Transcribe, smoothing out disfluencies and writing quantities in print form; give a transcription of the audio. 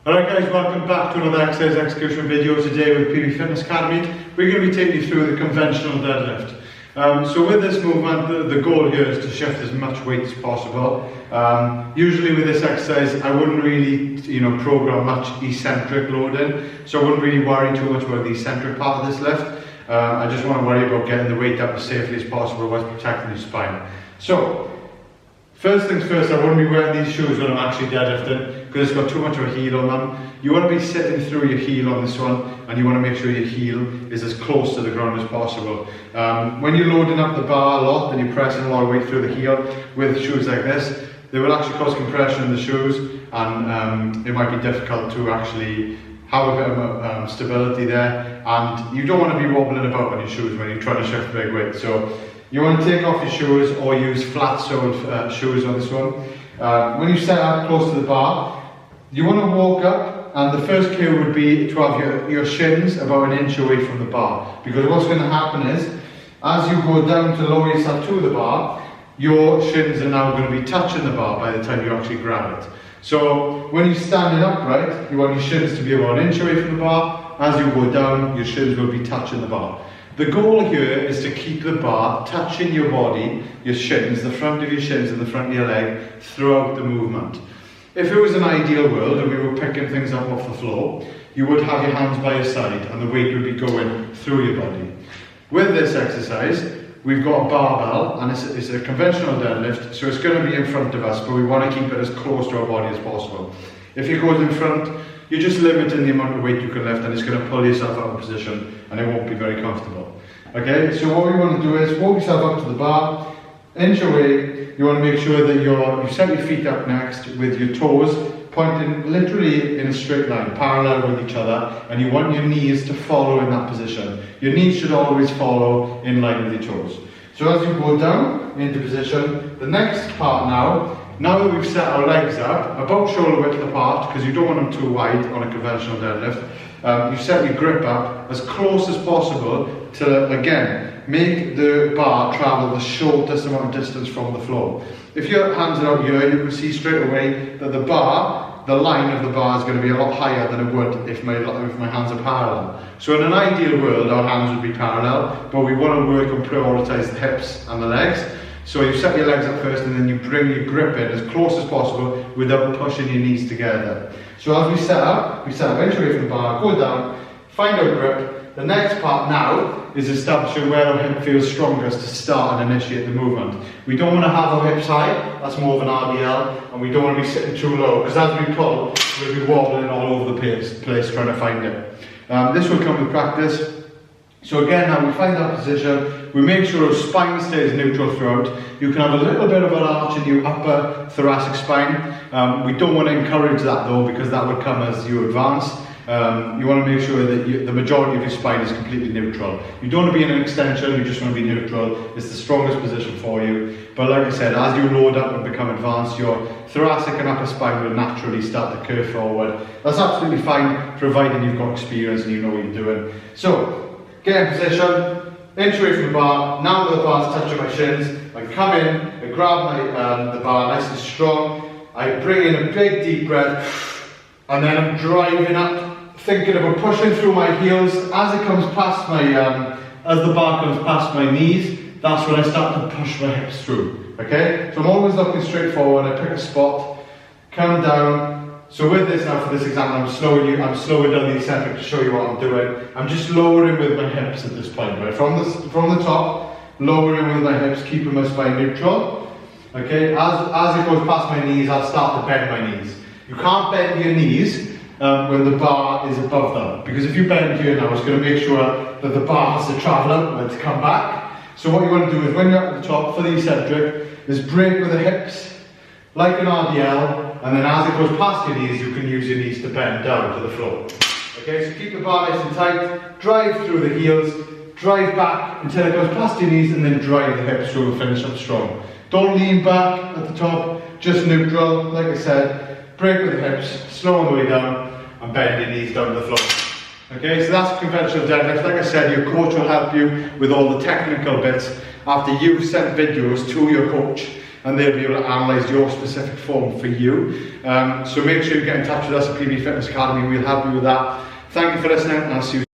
Alright guys, welcome back to another exercise execution video today with PB Fitness Academy. We're going to be taking you through the conventional deadlift. So with this movement, the goal here is to shift as much weight as possible. Usually with this exercise, I wouldn't really, program much eccentric loading. So I wouldn't really worry too much about the eccentric part of this lift. I just want to worry about getting the weight up as safely as possible whilst protecting your spine. So, first things first, I wouldn't be wearing these shoes when I'm actually deadlifting because it's got too much of a heel on them. You want to be sitting through your heel on this one, and you want to make sure your heel is as close to the ground as possible. When you're loading up the bar a lot and you're pressing a lot of weight through the heel with shoes like this, they will actually cause compression in the shoes, and it might be difficult to actually have a bit of stability there, and you don't want to be wobbling about on your shoes when you're trying to shift big weight. So you want to take off your shoes or use flat-soled shoes on this one. When you set up close to the bar, you want to walk up, and the first cue would be to have your shins about an inch away from the bar, because what's going to happen is, as you go down to lower yourself to the bar, your shins are now going to be touching the bar by the time you actually grab it. So when you're standing upright, you want your shins to be about an inch away from the bar. As you go down, your shins will be touching the bar. The goal here is to keep the bar touching your body, your shins, the front of your shins and the front of your leg throughout the movement. If it was an ideal world and we were picking things up off the floor, you would have your hands by your side and the weight would be going through your body. With this exercise, we've got a barbell, and it's a conventional deadlift, so it's going to be in front of us, but we want to keep it as close to our body as possible. If it goes in front, you're just limiting the amount of weight you can lift, and it's going to pull yourself out of position, and it won't be very comfortable. Okay, so what we want to do is walk yourself up to the bar, inch away. You want to make sure that you set your feet up next with your toes pointing literally in a straight line, parallel with each other, and you want your knees to follow in that position. Your knees should always follow in line with your toes. So as you go down into position, the next part now that we've set our legs up, about shoulder width apart, because you don't want them too wide on a conventional deadlift, you set your grip up as close as possible to, again, make the bar travel the shortest amount of distance from the floor. If your hands are out here, you can see straight away that the line of the bar is going to be a lot higher than it would if my hands are parallel. So in an ideal world, our hands would be parallel, but we want to work and prioritise the hips and the legs. So you set your legs up first, and then you bring your grip in as close as possible without pushing your knees together. So as we set up inch away from the bar, go down, find our grip. The next part now is establishing where our hip feels strongest to start and initiate the movement. We don't want to have our hips high, that's more of an RDL, and we don't want to be sitting too low, because as we pull, we'll be wobbling all over the place trying to find it. This will come with practice. So again, now we find that position, we make sure our spine stays neutral throughout. You can have a little bit of an arch in your upper thoracic spine. We don't want to encourage that though, because that would come as you advance. You want to make sure that the majority of your spine is completely neutral. You don't want to be in an extension, you just want to be neutral. It's the strongest position for you. But like I said, as you load up and become advanced, your thoracic and upper spine will naturally start to curve forward. That's absolutely fine, providing you've got experience and you know what you're doing. So, get in position, inch away from the bar. Now that the bar's touching my shins, I come in, I grab the bar nice and strong, I bring in a big deep breath, and then I'm driving up, thinking about pushing through my heels. As it comes past as the bar comes past my knees, that's when I start to push my hips through. Okay? So I'm always looking straight forward, I pick a spot, come down. So with this now, for this example, I'm slowing down the eccentric to show you what I'm doing. I'm just lowering with my hips at this point, right? From the top, lowering with my hips, keeping my spine neutral. Okay, as it goes past my knees, I'll start to bend my knees. You can't bend your knees when the bar is above them, because if you bend here now, it's going to make sure that the bar has to travel up to come back. So what you want to do is, when you're at the top for the eccentric, is break with the hips, like an RDL, and then as it goes past your knees, you can use your knees to bend down to the floor. Okay, so keep the bar nice and tight, drive through the heels, drive back until it goes past your knees, and then drive the hips through and finish up strong. Don't lean back at the top, just neutral, like I said, break with the hips, slow on the way down, and bend your knees down to the floor. Okay, so that's conventional deadlift. Like I said, your coach will help you with all the technical bits after you've sent videos to your coach. and they'll be able to analyse your specific form for you. So make sure you get in touch with us at PB Fitness Academy, we'll help you with that. Thank you for listening, and I'll see you